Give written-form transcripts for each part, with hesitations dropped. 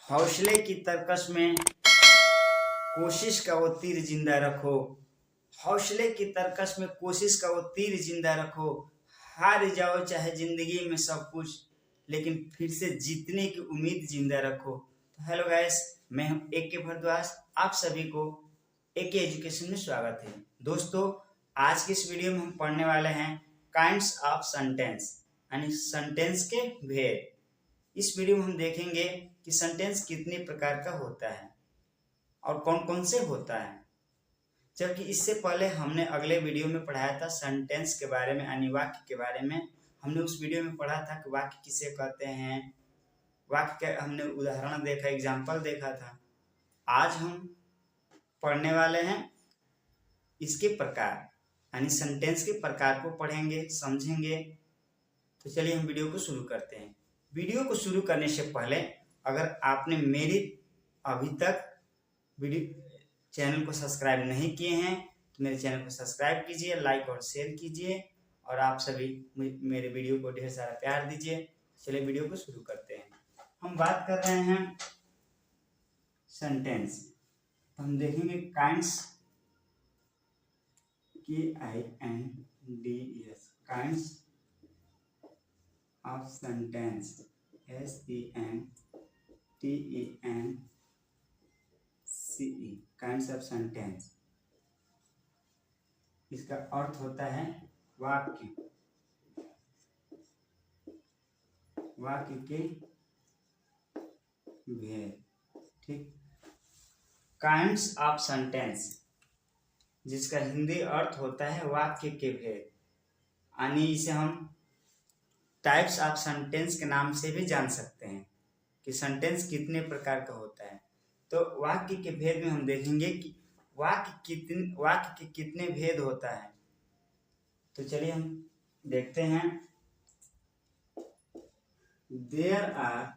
हौसले की तरकश में कोशिश का वो तीर जिंदा रखो। हौसले की तरकश में कोशिश का वो तीर जिंदा रखो। हार जाओ चाहे जिंदगी में सब कुछ, लेकिन फिर से जीतने की उम्मीद जिंदा रखो। तो हेलो गाइस, मैं हूं AK भारद्वाज। आप सभी को AK एजुकेशन में स्वागत है। दोस्तों, आज की इस वीडियो में हम पढ़ने वाले हैं काइंड्स ऑफ सेंटेंस, यानी सेंटेंस के भेद। इस वीडियो में हम देखेंगे कि सेंटेंस कितने प्रकार का होता है और कौन कौन से होता है। जबकि इससे पहले हमने अगले वीडियो में पढ़ाया था सेंटेंस के बारे में, यानी वाक्य के बारे में। हमने उस वीडियो में पढ़ा था कि वाक्य किसे कहते हैं, वाक्य का हमने उदाहरण देखा, एग्जाम्पल देखा था। आज हम पढ़ने वाले हैं इसके प्रकार, यानी सेंटेंस के प्रकार को पढ़ेंगे, समझेंगे। तो चलिए हम वीडियो को शुरू करते हैं। वीडियो को शुरू करने से पहले अगर आपने मेरी अभी तक वीडियो चैनल को सब्सक्राइब नहीं किए हैं तो मेरे चैनल को सब्सक्राइब कीजिए, लाइक और शेयर कीजिए, और आप सभी मेरे वीडियो को ढेर सारा प्यार दीजिए। चलिए वीडियो को शुरू करते हैं। हम बात कर रहे हैं सेंटेंस। तो हम देखेंगे kinds, KINDS, kinds of sentence, SENTENCE, kinds of sentence. इसका अर्थ होता है वाक्य, वाक्य के भेद। ठीक, काइंड्स ऑफ सेंटेंस, जिसका हिंदी अर्थ होता है वाक्य के भेद, यानी इसे हम टाइप्स ऑफ सेंटेंस के नाम से भी जान सकते हैं कि सेंटेंस कितने प्रकार का होता है। तो वाक्य के भेद में हम देखेंगे कि वाक्य के कितने भेद होता है। तो चलिए हम देखते हैं। There are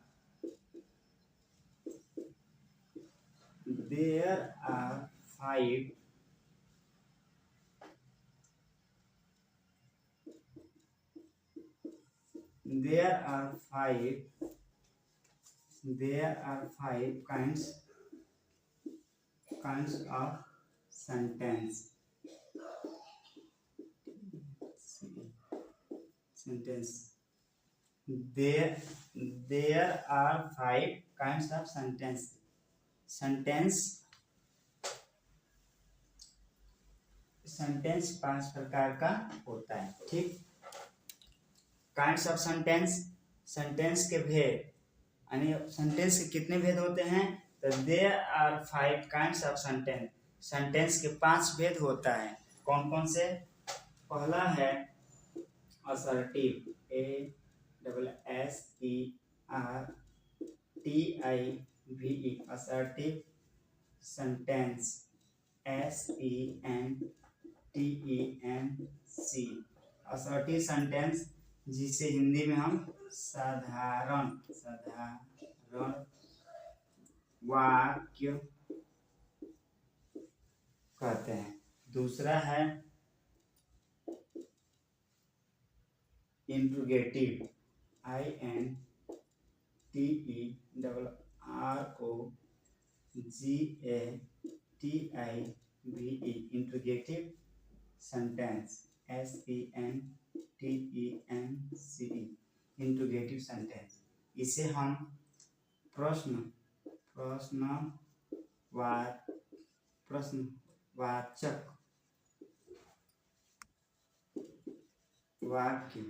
5 kinds of sentence. There are 5 kinds of sentence. Sentence 5 प्रकार का होता है। ठीक, काइंड्स ऑफ सेंटेंस, सेंटेंस के भेद, यानी सेंटेंस के कितने भेद होते हैं। तो there are 5 kinds of sentence, sentence के 5 भेद होता है। कौन कौन से? पहला है assertive, ASSERTIVE, assertive sentence, SENTENCE, assertive sentence, जिसे हिंदी में हम साधारण वाक्य कहते हैं। दूसरा है interrogative, INTERROGATIVE, interrogative sentence, SENTENCE, interrogative sentence. इसे हम प्रश्नवाचक वाक्य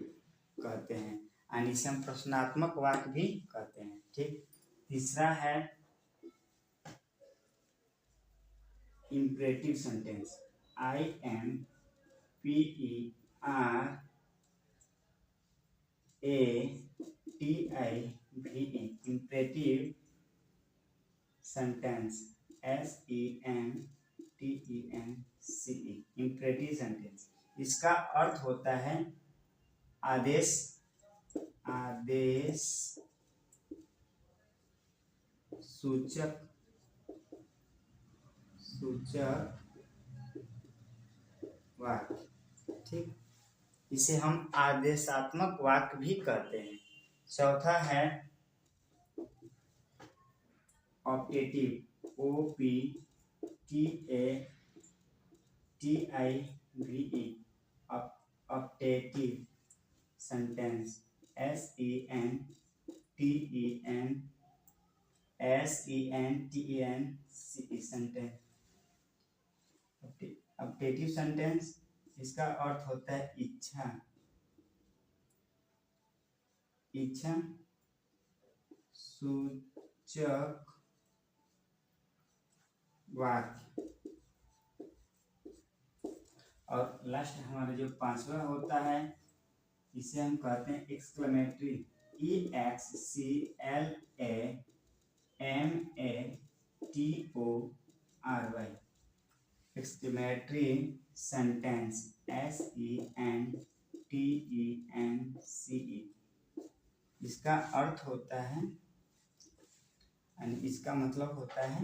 कहते हैं, और इसे हम प्रश्नात्मक वाक्य भी कहते हैं। ठीक, तीसरा है imperative sentence, IMPERATIVE, imperative sentence, SENTENCE, imperative sentence. इसका अर्थ होता है आदेश सूचक वाक्य। ठीक, इसे हम आदेशात्मक वाक्य भी कहते हैं। चौथा है optative, OPTATIVE, optative sentence, SENTENCE sentence. Optative sentence इसका अर्थ होता है इच्छा, इच्छा सूचक वाक्य। और लास्ट हमारा जो पांचवा होता है इसे हम कहते हैं exclamatory, EXCLAMATORY, exclamatory sentence, SENTENCE। इसका अर्थ होता है इसका मतलब होता है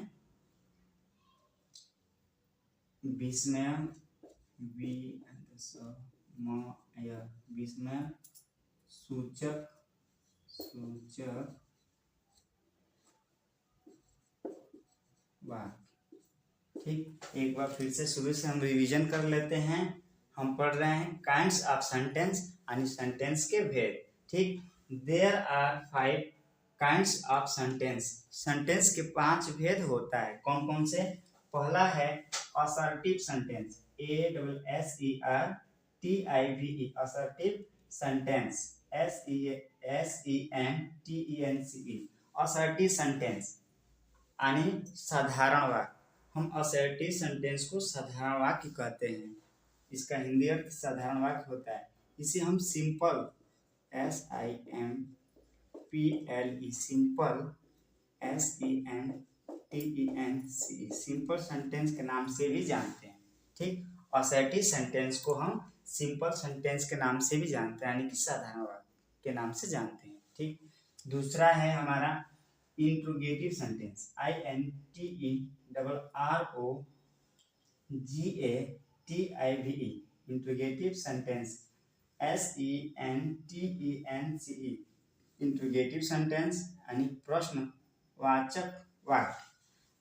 विस्मय, विस्मय सूचक वाक्य। ठीक, एक बार फिर से शुरू से हम रिवीजन कर लेते हैं। हम पढ़ रहे हैं काइंड्स ऑफ सेंटेंस यानी सेंटेंस के भेद। ठीक, there are 5 kinds of sentence. Sentence के 5 भेद होता है। कौन कौन से? पहला है assertive sentence, ASSERTIVE, assertive sentence, SENTENCE, assertive sentence यानी साधारण वाक्य। हम असर्टिव सेंटेंस को साधारण वाक्य कहते हैं। इसका हिंदी अर्थ साधारण वाक्य होता है। इसे हम simple, SIMPLE, simple, SENTENCE, simple sentence के नाम से भी जानते हैं। ठीक, असर्टिव सेंटेंस को हम सिंपल सेंटेंस के नाम से भी जानते हैं, यानी कि साधारण वाक्य के नाम से जानते हैं। ठीक, दूसरा है हमारा interrogative sentence, INTERROGATIVE, interrogative sentence, SENTENCE, interrogative sentence यानी प्रश्नवाचक वाक्य,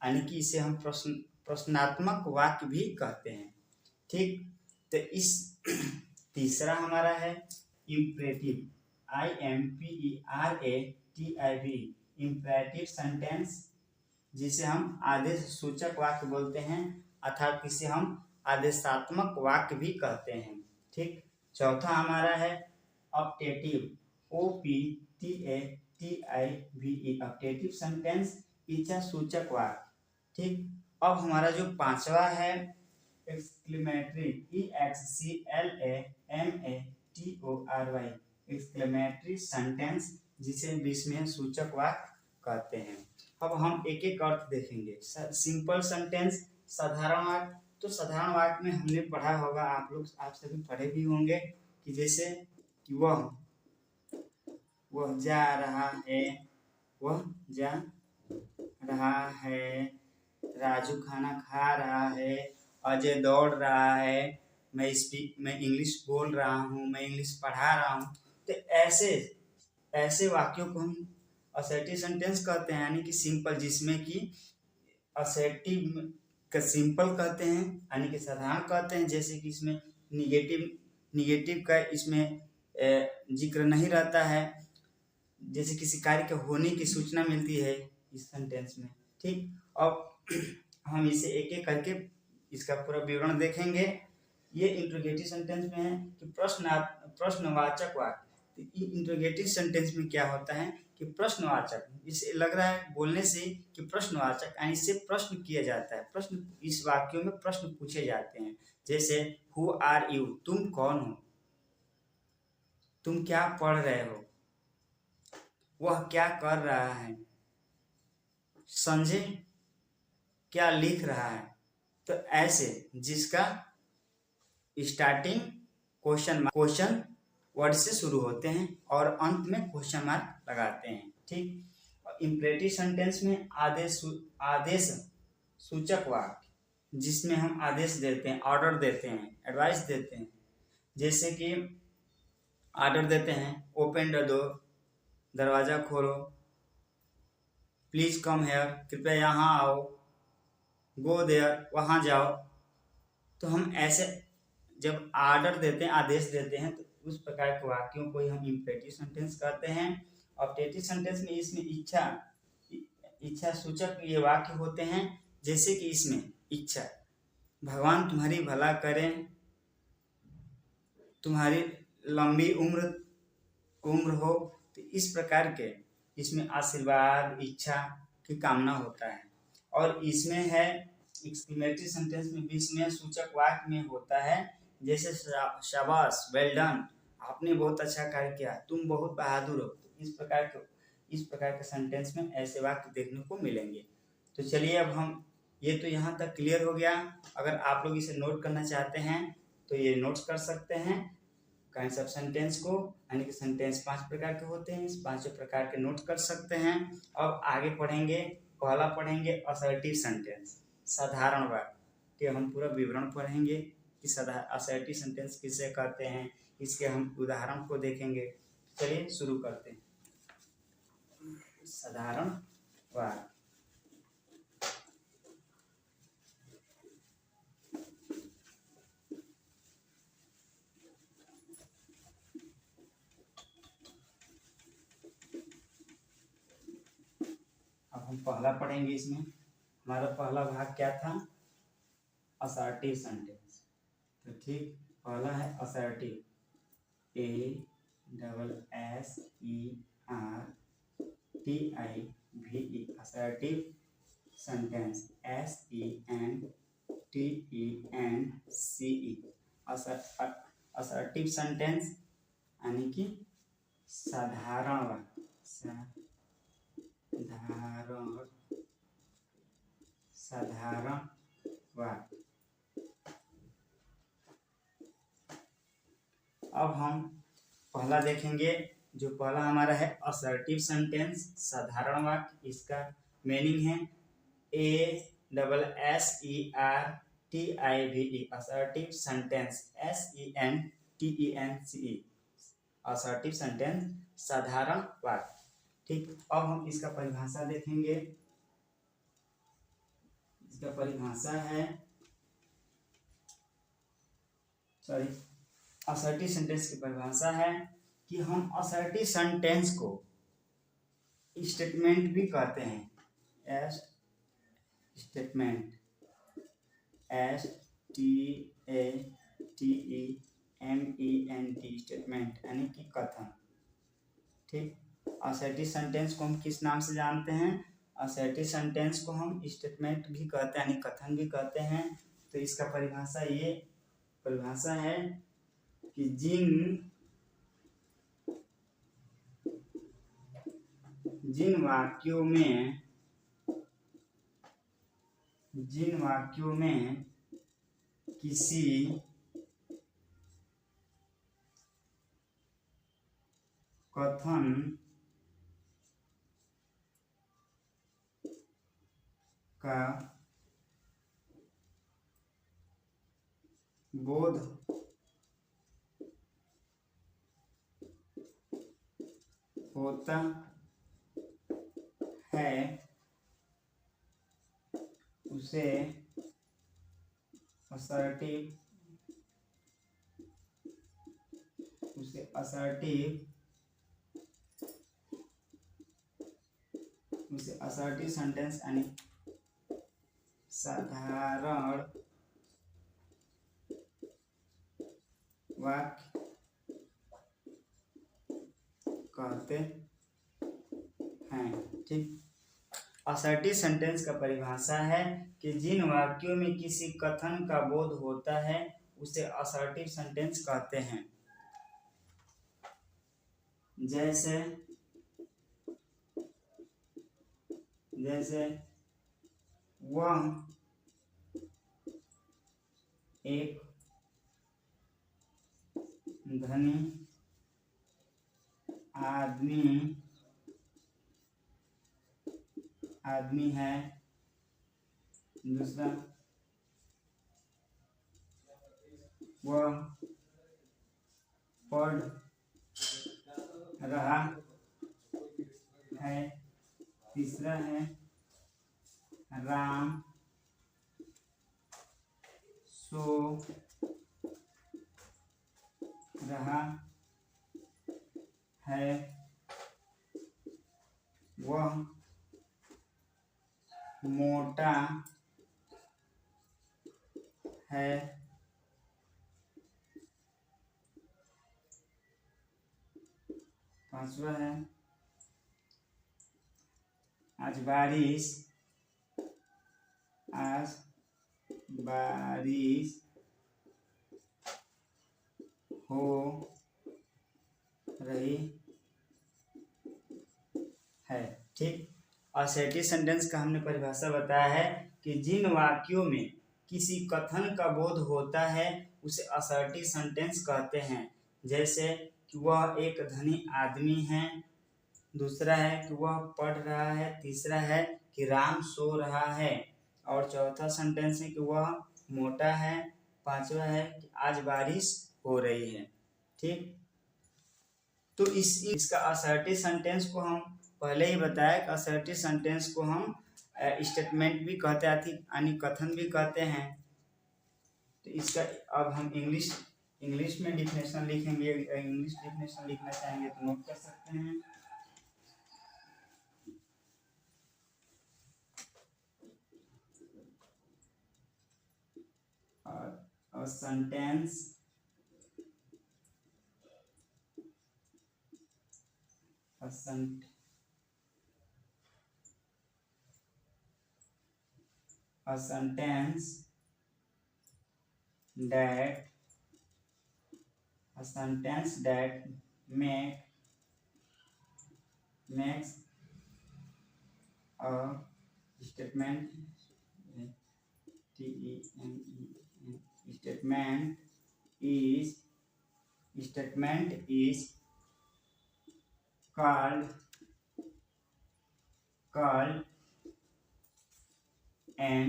यानी कि इसे हम प्रश्नात्मक वाक्य भी कहते हैं। ठीक, तो इस तीसरा हमारा है इम्परेटिव, IMPERATIVE, इम्परेटिव सेंटेंस, जिसे हम आदेश सूचक वाक्य बोलते हैं, अर्थात इसे हम आदेशात्मक वाक्य भी कहते हैं। ठीक, चौथा हमारा है ऑप्टेटिव, OPTATIVE, ऑप्टेटिव सेंटेंस, इच्छा सूचक वाक्य। ठीक, अब हमारा जो पांचवा है एक्सक्लेमेटरी, EXCLAMATORY, एक्सक्लेमेटरी सेंटेंस, जिसे विस्मय सूचक वाक्य कहते हैं। अब हम एक एक अर्थ देखेंगे। सिंपल सेंटेंस, साधारण वाक्य। तो साधारण वाक्य में हमने पढ़ा होगा, आप सभी पढ़े भी होंगे कि जैसे कि वह जा रहा है, वह जा रहा है, राजू खाना खा रहा है, अजय दौड़ रहा है, मैं इंग्लिश बोल रहा हूँ, मैं इंग्लिश पढ़ा रहा हूँ। तो ऐसे वाक्यों को हम असर्टिव सेंटेंस कहते हैं, यानी कि सिंपल, जिसमें कि असर्टिव का सिंपल कहते हैं, यानी कि साधारण कहते हैं। जैसे कि इसमें निगेटिव का इसमें जिक्र नहीं रहता है, जैसे किसी कार्य के होने की सूचना मिलती है इस सेंटेंस में। ठीक, अब हम इसे एक एक करके इसका पूरा विवरण देखेंगे। ये इंट्रोगेटिव सेंटेंस में है कि प्रश्नवाचक वाक्य। इंट्रोगेटिव सेंटेंस में क्या होता है कि प्रश्नवाचक, इसे लग रहा है बोलने से कि प्रश्नवाचक, यानी इससे प्रश्न किया जाता है। प्रश्न, इस वाक्यों में प्रश्न पूछे जाते हैं। जैसे हु आर यू, तुम कौन हो, तुम क्या पढ़ रहे हो, वह क्या कर रहा है, संजय क्या लिख रहा है। तो ऐसे जिसका स्टार्टिंग क्वेश्चन वर्ड से शुरू होते हैं और अंत में क्वेश्चन मार्क लगाते हैं। ठीक, इम्परेटिव सेंटेंस में आदेश सूचक वाक्य, जिसमें हम आदेश देते हैं, ऑर्डर देते हैं, एडवाइस देते हैं। जैसे कि ऑर्डर देते हैं, ओपन द डोर, दरवाजा खोलो, प्लीज कम हेयर, कृपया यहाँ आओ, गो देयर, वहाँ जाओ। तो हम ऐसे जब आर्डर देते हैं, आदेश देते हैं, तो उस प्रकार के वाक्यों को ही हम इम्पेरेटिव सेंटेंस कहते हैं। ऑब्जेक्टिव सेंटेंस में इसमें इच्छा सूचक ये वाक्य होते हैं, जैसे कि इसमें इच्छा, भगवान तुम्हारी भला करें, तुम्हारी लंबी उम्र हो। तो इस प्रकार के इसमें आशीर्वाद, इच्छा की कामना होता है। और इसमें है एक्सक्लेमेटरी सेंटेंस में विस्मय सूचक वाक्य में होता है, जैसे शाबाश, वेल डन, आपने बहुत अच्छा कार्य किया, तुम बहुत बहादुर हो। तो इस प्रकार के सेंटेंस में ऐसे वाक्य देखने को मिलेंगे। तो चलिए अब हम ये तो यहाँ तक क्लियर हो गया। अगर आप लोग इसे नोट करना चाहते हैं तो ये नोट्स कर सकते हैं काइंड्स ऑफ सेंटेंस को, यानी कि सेंटेंस 5 प्रकार के होते हैं, इस 5 प्रकार के नोट कर सकते हैं। अब आगे पढ़ेंगे, पहला पढ़ेंगे असर्टिव सेंटेंस, साधारण वाक्य के हम पूरा विवरण पढ़ेंगे कि असर्टिव सेंटेंस किसे कहते हैं, इसके हम उदाहरण को देखेंगे। चलिए शुरू करते हैं। साधारण वाक्य, अब हम पहला पढ़ेंगे। इसमें हमारा पहला भाग क्या था, असर्टिव सेंटेंस। तो ठीक, पहला है assertive, ASSERTIVE, assertive sentence, SENTENCE। Assertive sentence यानी कि साधारण वाक्य, साधारण वाक्य। अब हम पहला देखेंगे, जो पहला हमारा है असर्टिव सेंटेंस, साधारण वाक्य। इसका मीनिंग है ASSERTIVE, assertive sentence, SENTENCE, assertive sentence, साधारण वाक्य। ठीक, अब हम इसका परिभाषा देखेंगे। इसका परिभाषा है, असर्टिव सेंटेंस की परिभाषा है कि हम असर्टिव सेंटेंस को स्टेटमेंट भी कहते हैं। स्टेटमेंट, STATEMENT, स्टेटमेंट यानी कि कथन। ठीक, असर्टिव सेंटेंस को हम किस नाम से जानते हैं, असर्टिव सेंटेंस को हम स्टेटमेंट भी कहते हैं, यानी कथन भी कहते हैं। तो इसका परिभाषा है कि जिन वाक्यों में किसी कथन का बोध होता है, उसे असर्टिव सेंटेंस यानी साधारण वाक्य कहते हैं। ठीक, असर्टिव सेंटेंस का परिभाषा है कि जिन वाक्यों में किसी कथन का बोध होता है उसे असर्टिव सेंटेंस कहते हैं। जैसे वह एक धनी आदमी है। दूसरा, वह पढ़ रहा है। तीसरा है राम सो रहा है, वह मोटा है। पांचवा है आज बारिश हो रही है। ठीक, असर्टिव सेंटेंस का हमने परिभाषा बताया है कि जिन वाक्यों में किसी कथन का बोध होता है उसे असर्टिव सेंटेंस कहते हैं। जैसे कि वह एक धनी आदमी है, दूसरा है कि वह पढ़ रहा है, तीसरा है कि राम सो रहा है, और चौथा सेंटेंस है कि वह मोटा है, पांचवा है कि आज बारिश हो रही है। ठीक, तो इसका असर्टिव सेंटेंस को हम पहले ही बताया कि असर्टिव सेंटेंस को हम स्टेटमेंट भी कहते हैं, यानी कथन भी कहते हैं। तो इसका अब हम इंग्लिश में डिफिनेशन लिखेंगे। इंग्लिश डिफिनेशन लिखना चाहेंगे तो नोट कर सकते हैं। और sentence a sentence that makes a statement is called an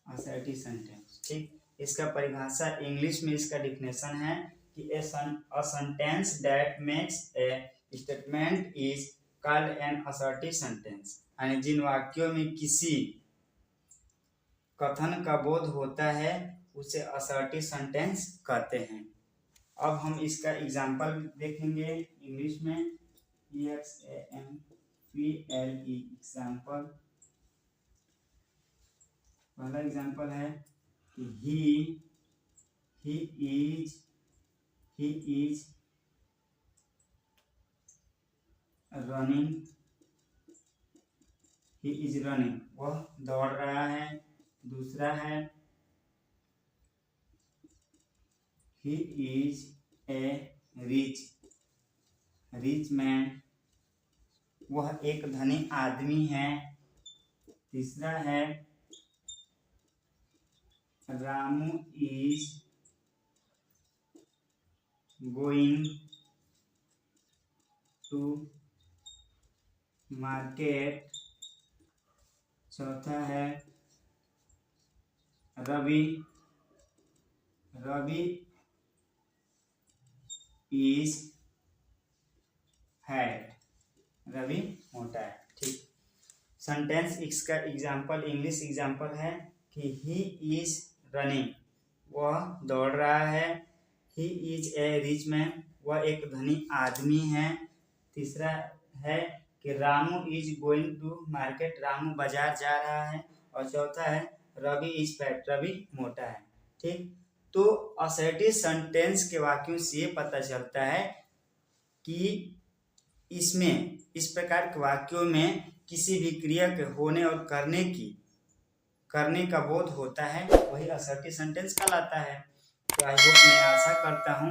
assertive sentence. ठीक, इसका परिभाषा इंग्लिश में इसका डिफिनेशन है कि a sentence that makes a statement is called an assertive sentence, यानी जिन वाक्यों में किसी कथन का बोध होता है उसे असर्टिव सेंटेंस कहते हैं। अब हम इसका एग्जाम्पल देखेंगे इंग्लिश में। EXAMPLE example. पहला एग्जाम्पल है कि he is running, वह दौड़ रहा है। दूसरा है he is a rich man, वह एक धनी आदमी है। तीसरा है Ramu is going to market। चौथा है रवि is fat, रवि मोटा है। ठीक, सेंटेंस इसका एग्जाम्पल इंग्लिश एग्जाम्पल है कि he is running, वह दौड़ रहा है। he is a rich man, वह एक धनी आदमी है। तीसरा है कि Ramu is going to market, Ramu बाजार जा रहा है। और चौथा है रवि is fat, रवि मोटा है। ठीक, तो असर्टिव सेंटेंस के वाक्यों से ये पता चलता है कि इसमें इस प्रकार के वाक्यों में किसी भी क्रिया के होने और करने का बोध होता है, वही असर्टिव सेंटेंस कहलाता है। तो आई होप, मैं आशा करता हूँ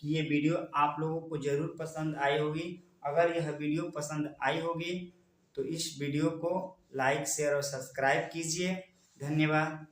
कि ये वीडियो आप लोगों को जरूर पसंद आई होगी। अगर यह वीडियो पसंद आई होगी तो इस वीडियो को लाइक, शेयर और सब्सक्राइब कीजिए। धन्यवाद।